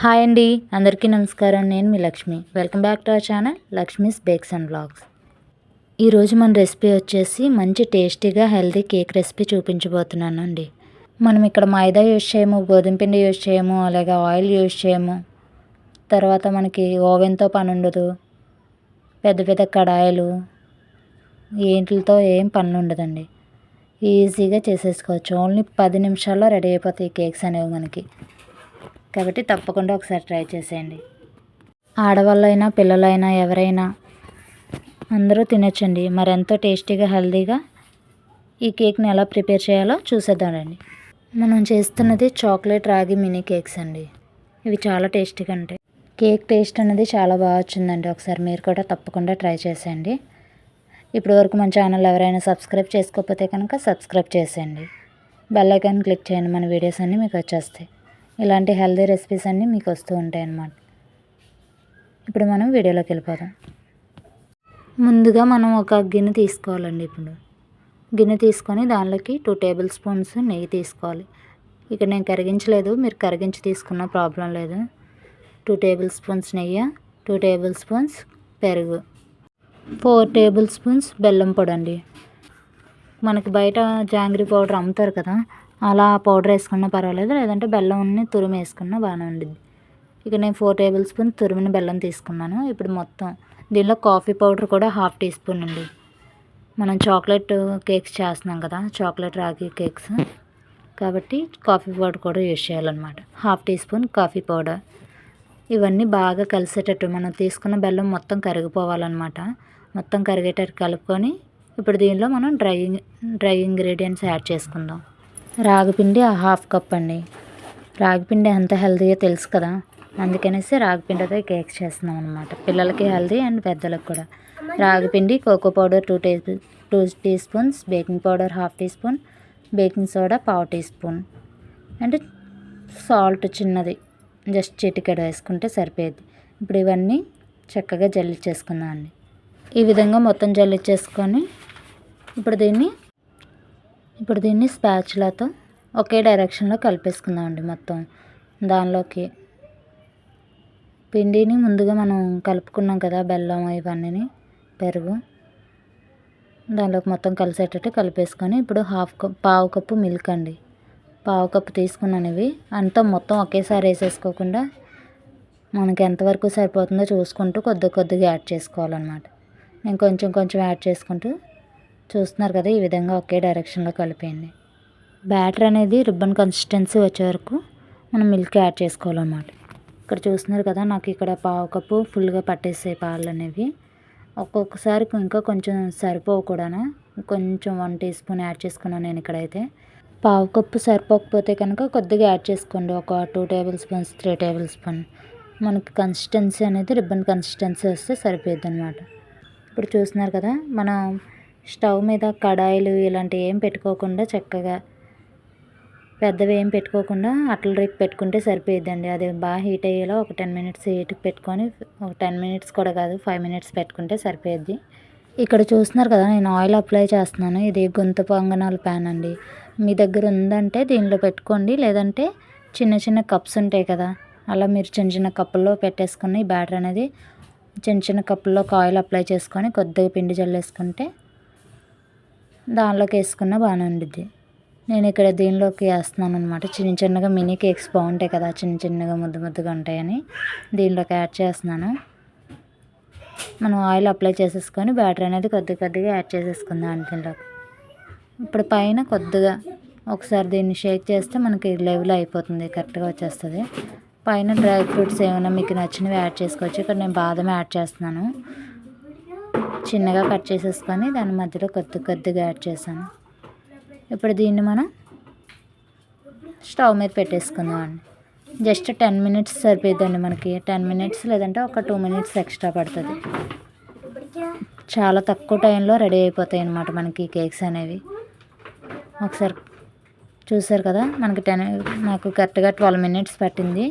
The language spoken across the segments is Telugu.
హాయ్ అండి, అందరికీ నమస్కారం. నేను మీ Lakshmi. Welcome back to our channel Lakshmi's bakes and vlogs. ఈరోజు మన రెసిపీ వచ్చేసి మంచి టేస్టీగా హెల్తీ కేక్ రెసిపీ చూపించబోతున్నాను అండి. మనం ఇక్కడ మైదా యూజ్ చేయము, గోధుమ పిండి యూజ్ చేయము, అలాగే ఆయిల్ యూజ్ చేయము. తర్వాత మనకి ఓవెన్తో పని ఉండదు, పెద్ద పెద్ద కడాయిలు ఏంటితో ఏం పని ఉండదండి. ఈజీగా చేసేసుకోవచ్చు. ఓన్లీ 10 నిమిషాల్లో రెడీ అయిపోతాయి కేక్స్ అనేవి మనకి. కాబట్టి తప్పకుండా ఒకసారి ట్రై చేసేయండి. ఆడవాళ్ళైనా పిల్లలైనా ఎవరైనా అందరూ తినొచ్చండి. మరి ఎంతో టేస్టీగా హెల్తీగా ఈ కేక్ని ఎలా ప్రిపేర్ చేయాలో చూసేద్దామండి. మనం చేస్తున్నది చాక్లెట్ రాగి మినీ కేక్స్ అండి. ఇవి చాలా టేస్టీగా ఉంటాయి. కేక్ టేస్ట్ అనేది చాలా బాగా వచ్చిందండి. ఒకసారి మీరు కూడా తప్పకుండా ట్రై చేసేయండి. ఇప్పటి వరకు మన ఛానల్ ఎవరైనా సబ్స్క్రైబ్ చేసుకోకపోతే కనుక సబ్స్క్రైబ్ చేసేయండి. బెల్ ఐకాన్ క్లిక్ చేయండి. మన వీడియోస్ అన్నీ మీకు వచ్చేస్తాయి. ఇలాంటి హెల్తీ రెసిపీస్ అన్నీ మీకు వస్తూ ఉంటాయి అన్నమాట. ఇప్పుడు మనం వీడియోలోకి వెళ్ళిపోదాం. ముందుగా మనం ఒక గిన్నె తీసుకోవాలండి. ఇప్పుడు గిన్నె తీసుకొని దానిలోకి 2 టేబుల్ స్పూన్స్ నెయ్యి తీసుకోవాలి. ఇక్కడ నేను కరిగించలేదు, మీరు కరిగించి తీసుకున్న ప్రాబ్లం లేదు. 2 టేబుల్ స్పూన్స్ నెయ్యి, 2 టేబుల్ స్పూన్స్ పెరుగు, 4 టేబుల్ స్పూన్స్ బెల్లం పొడి అండి. మనకి బయట జాంగ్రీ పౌడర్ అమ్ముతారు కదా, అలా పౌడర్ వేసుకున్నా పర్వాలేదు, లేదంటే బెల్లంని తురిమి వేసుకున్నా బాగానే ఉండిద్ది. ఇక నేను 4 టేబుల్ స్పూన్ తురిమిన బెల్లం తీసుకున్నాను. ఇప్పుడు మొత్తం దీనిలో కాఫీ పౌడర్ కూడా 1/2 టీ స్పూన్ అండి. మనం చాక్లెట్ కేక్స్ చేస్తున్నాం కదా, చాక్లెట్ రాగి కేక్స్, కాబట్టి కాఫీ పౌడర్ కూడా యూజ్ చేయాలన్నమాట. 1/2 టీ స్పూన్ కాఫీ పౌడర్. ఇవన్నీ బాగా కలిసేటట్టు మనం తీసుకున్న బెల్లం మొత్తం కరిగిపోవాలన్నమాట. మొత్తం కరిగేటట్టు కలుపుకొని ఇప్పుడు దీనిలో మనం డ్రై ఇంగ్రీడియంట్స్ యాడ్ చేసుకుందాం. రాగిపిండి 1/2 కప్ అండి. రాగిపిండి ఎంత హెల్తీయో తెలుసు కదా, అందుకనేసి రాగిపిండితో కేక్స్ చేస్తున్నాం అనమాట. పిల్లలకి హెల్తీ అండ్ పెద్దలకు కూడా. రాగిపిండి, cocoa powder 2 tea spoons, baking powder 1/2 tea spoon, baking soda 1/4 tea spoon, and salt చిన్నది జస్ట్ చిటికెడ వేసుకుంటే సరిపోయేది. ఇప్పుడు ఇవన్నీ చక్కగా జల్లించేసుకుందాం అండి. ఈ విధంగా మొత్తం జల్లించేసుకొని ఇప్పుడు దీన్ని స్పాచులాతో ఒకే డైరెక్షన్లో కలిపేసుకుందాం అండి. మొత్తం దానిలోకి పిండిని ముందుగా మనం కలుపుకున్నాం కదా, బెల్లం ఇవన్నీ, పెరుగు, దానిలోకి మొత్తం కలిసేటట్టు కలిపేసుకొని ఇప్పుడు పావు కప్పు మిల్క్ అండి. పావు కప్పు తీసుకున్నాను. ఇవి అంతా మొత్తం ఒకేసారి వేసేసుకోకుండా మనకి ఎంతవరకు సరిపోతుందో చూసుకుంటూ కొద్దిగా యాడ్ చేసుకోవాలన్నమాట. నేను కొంచెం యాడ్ చేసుకుంటూ చూస్తున్నారు కదా, ఈ విధంగా ఒకే డైరెక్షన్లో కలిపేయండి. బ్యాటర్ అనేది రిబ్బన్ కన్సిస్టెన్సీ వచ్చే వరకు మనం మిల్క్ యాడ్ చేసుకోవాలన్నమాట. ఇక్కడ చూస్తున్నారు కదా, నాకు ఇక్కడ పావు కప్పు ఫుల్గా పట్టేసాయి పాలు అనేవి. ఒక్కొక్కసారి ఇంకా కొంచెం సరిపోవు కూడా, కొంచెం 1 టీ స్పూన్ యాడ్ చేసుకున్నాను నేను ఇక్కడైతే. పావు కప్పు సరిపోకపోతే కనుక కొద్దిగా యాడ్ చేసుకోండి, ఒక 2 టేబుల్ స్పూన్స్, 3 టేబుల్ స్పూన్. మనకి కన్సిస్టెన్సీ అనేది రిబ్బన్ కన్సిస్టెన్సీ వస్తే సరిపోద్ది అనమాట. ఇప్పుడు చూస్తున్నారు కదా, మనం స్టవ్ మీద కడాయిలు ఇలాంటివి ఏం పెట్టుకోకుండా, చక్కగా పెద్దవి ఏం పెట్టుకోకుండా అట్ల రేకు పెట్టుకుంటే సరిపోయిద్దండి. అది బాగా హీట్ అయ్యేలా ఒక 10 మినిట్స్ హీట్కి పెట్టుకొని, ఒక 10 మినిట్స్ కూడా కాదు, 5 మినిట్స్ పెట్టుకుంటే సరిపోయిద్ది. ఇక్కడ చూస్తున్నారు కదా, నేను ఆయిల్ అప్లై చేస్తున్నాను. ఇది గుంత పొంగనాల ప్యాన్ అండి. మీ దగ్గర ఉందంటే దీనిలో పెట్టుకోండి, లేదంటే చిన్న కప్స్ ఉంటాయి కదా, అలా మీరు చిన్న కప్పుల్లో పెట్టేసుకుని ఈ బ్యాటర్ అనేది చిన్న కప్పుల్లోకి ఆయిల్ అప్లై చేసుకొని కొద్దిగా పిండి జల్లేసుకుంటే దానిలోకి వేసుకున్న బాగానే ఉండిద్ది. నేను ఇక్కడ దీనిలోకి వేస్తున్నాను అనమాట. చిన్నగా మినీ కేక్స్ బాగుంటాయి కదా, చిన్నగా ముద్దుగా ఉంటాయని దీనిలోకి యాడ్ చేస్తున్నాను. మనం ఆయిల్ అప్లై చేసేసుకొని బ్యాటర్ అనేది కొద్దిగా యాడ్ చేసేసుకుందాం దీనిలోకి. ఇప్పుడు పైన కొద్దిగా ఒకసారి దీన్ని షేక్ చేస్తే మనకి లెవెల్ అయిపోతుంది, కరెక్ట్గా వచ్చేస్తుంది. పైన డ్రై ఫ్రూట్స్ ఏమైనా మీకు నచ్చినవి యాడ్ చేసుకోవచ్చు. ఇక్కడ నేను బాదం యాడ్ చేస్తున్నాను. చిన్నగా కట్ చేసేసుకొని దాని మధ్యలో కొద్దిగా యాడ్ చేశాను. ఇప్పుడు దీన్ని మనం స్టవ్ మీద పెట్టేసుకుందాం అండి. జస్ట్ 10 మినిట్స్ సరిపోద్దండి మనకి. 10 మినిట్స్ లేదంటే ఒక 2 మినిట్స్ ఎక్స్ట్రా పడుతుంది. చాలా తక్కువ టైంలో రెడీ అయిపోతాయి అన్నమాట మనకి కేక్స్ అనేవి. ఒకసారి చూసారు కదా, నాకు కరెక్ట్గా 12 మినిట్స్ పట్టింది.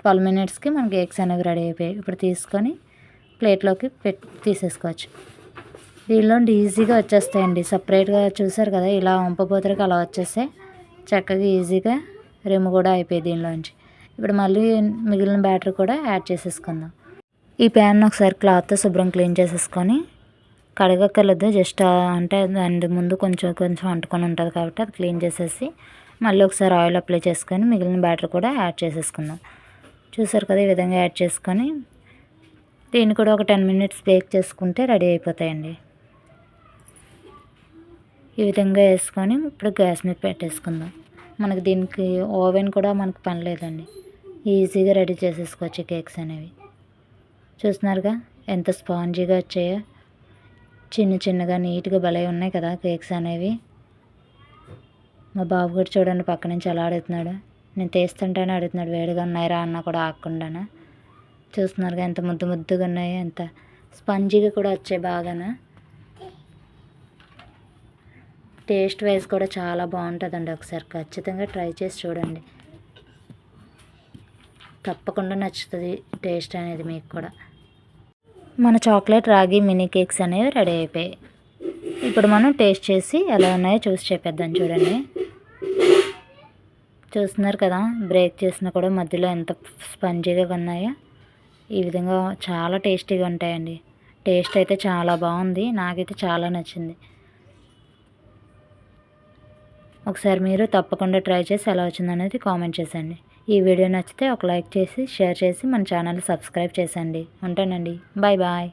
12 మినిట్స్కి మనకి కేక్స్ అనేవి రెడీ అయిపోయాయి. ఇప్పుడు తీసుకొని ప్లేట్లోకి తీసేసుకోవచ్చు. దీనిలో ఈజీగా వచ్చేస్తాయండి. సపరేట్గా చూసారు కదా, ఇలా వంపపోతరికి అలా వచ్చేస్తే చక్కగా ఈజీగా రిమ్ కూడా అయిపోయి దీనిలోంచి. ఇప్పుడు మళ్ళీ మిగిలిన బ్యాటర్ కూడా యాడ్ చేసేసుకుందాం. ఈ ప్యాన్ ఒకసారి క్లాత్తో శుభ్రం క్లీన్ చేసేసుకొని, కడగక్కర్లేదు, జస్ట్ అంటే దాని ముందు కొంచెం కొంచెం అంటుకొని ఉంటుంది కాబట్టి అది క్లీన్ చేసేసి మళ్ళీ ఒకసారి ఆయిల్ అప్లై చేసుకొని మిగిలిన బ్యాటర్ కూడా యాడ్ చేసేసుకుందాం. చూసారు కదా, ఈ విధంగా యాడ్ చేసుకొని దీన్ని కూడా ఒక 10 మినిట్స్ బేక్ చేసుకుంటే రెడీ అయిపోతాయండి. ఈ విధంగా వేసుకొని ఇప్పుడు గ్యాస్ మీద పెట్టేసుకుందాం. మనకి దీనికి ఓవెన్ కూడా మనకు పని లేదండి, ఈజీగా రెడీ చేసేసుకోవచ్చు కేక్స్ అనేవి. చూస్తున్నారుగా ఎంత స్పాంజీగా వచ్చాయో, చిన్న చిన్నగా నీట్గా భలే ఉన్నాయి కదా కేక్స్ అనేవి. మా బాబు కూడా చూడండి పక్క నుంచి ఎలా అడుగుతున్నాడు, నేను తీస్తుంటేనే అడుగుతున్నాడు వేడిగా ఉన్నాయిరా అన్న కూడా ఆగకుండానే. చూస్తున్నారుగా ఎంత ముద్దు ముద్దుగా ఉన్నాయి, ఎంత స్పంజీగా కూడా వచ్చాయి బాగానే. టేస్ట్ వైజ్ కూడా చాలా బాగుంటుందండి, ఒకసారి ఖచ్చితంగా ట్రై చేసి చూడండి, తప్పకుండా నచ్చుతుంది టేస్ట్ అనేది మీకు కూడా. మన చాక్లెట్ రాగి మినీ కేక్స్ అనేవి రెడీ అయిపోయాయి. ఇప్పుడు మనం టేస్ట్ చేసి ఎలా ఉన్నాయో చూసి చెప్పేద్దాం. చూడండి, చూస్తున్నారు కదా, బ్రేక్ చేసినా కూడా మధ్యలో ఎంత స్పంజీగా ఉన్నాయో. ఈ విధంగా చాలా టేస్టీగా ఉంటాయండి. టేస్ట్ అయితే చాలా బాగుంది, నాకైతే చాలా నచ్చింది. ఒకసారి మీరు తప్పకుండా ట్రై చేసి ఎలా వచ్చిందనేది కామెంట్ చేసేయండి. ఈ వీడియో నచ్చితే ఒక లైక్ చేసి షేర్ చేసి మన ఛానల్ సబ్స్క్రైబ్ చేసేయండి. ఉంటానండి, బాయ్ బాయ్.